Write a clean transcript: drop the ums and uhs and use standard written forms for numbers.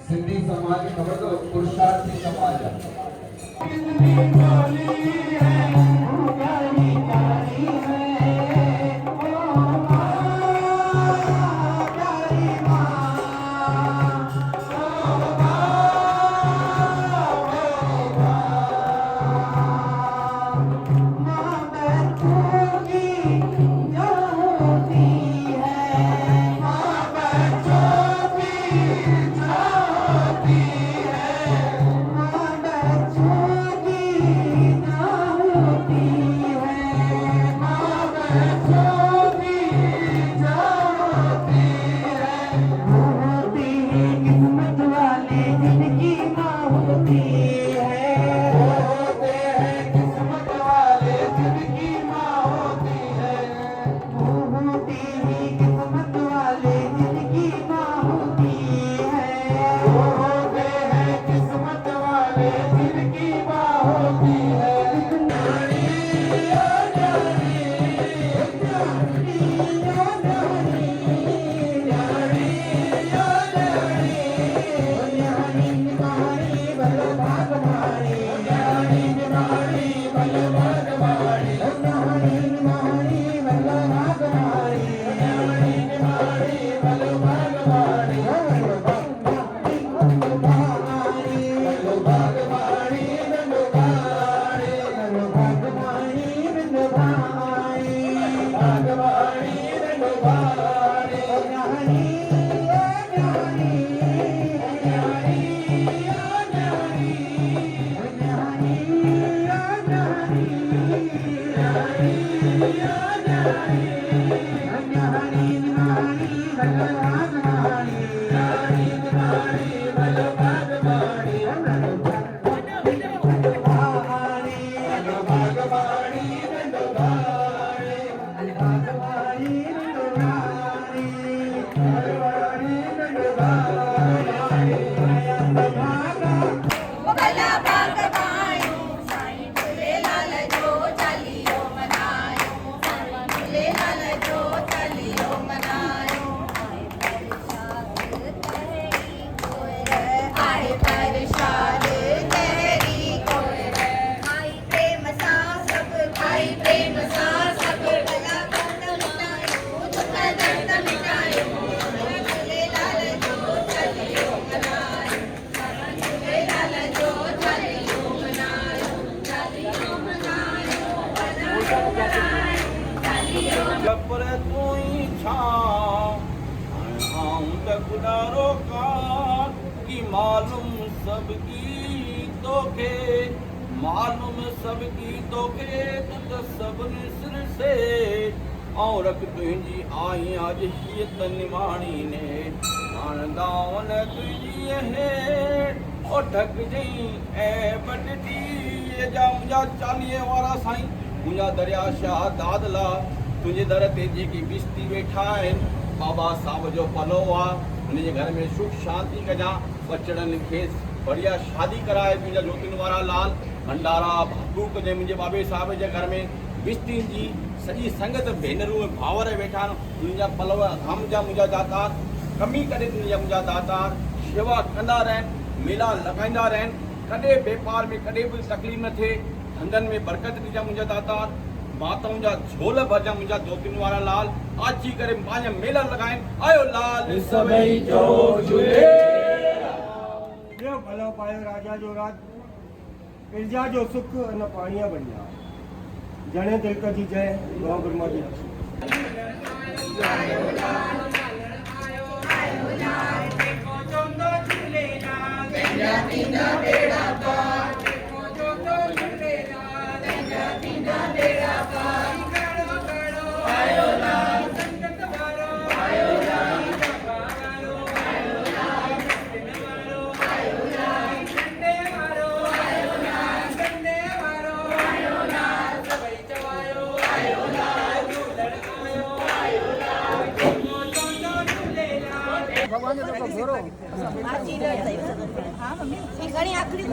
सिंधी समाज खबर तो पुरुषार्थी समाज है। मालूम सबकी तोखे मालूम सबकी तोखे त सभिनी सिर से ऐं रख तुंहिंजी आई अॼु हीअ त निमाणी ने हाणे दावन तुंहिंजी हेठि ओ ढकजई ऐं बटटी जा मुंहिंजा 40 वारा साईं मुंहिंजा दरिया शाह दादला तुंहिंजे दर ते जेकी बिस्ती वेठा आहिनि बाबा साहब जो पलो आहे उनजे घर में सुख शांति कजां बचड़नि खे बढ़िया शादी कराए मुंहिंजा ज्योतिन वारा लाल भंडारा भागू कजे मुंहिंजे बाबे साहब जे घर में बिस्तियुनि जी सॼी संगत भेनरूं भावर वेठा आहिनि मुंहिंजा पलव धाम जा मुंहिंजा दातार कमी करे मुंहिंजा दातार शेवा कंदा रहनि मेला लॻाईंदा रहनि कॾहिं वापार में कॾहिं बि तकलीफ़ न थिए धंधनि में बरकत ॾिजा मुंहिंजा दातार माताउनि जा झोल भरजा मुंहिंजा दोतिन वारा लाल अची करे पंहिंजा मेला लॻाइनि आयो लाल सभई जो झूले देव भलो पायो राजा जो राज प्रजा जो सुख न पाणीअ बढ़िया जणे दिलक जी जय गौ ब्रह्मा जी आयो लाल घणी आखरी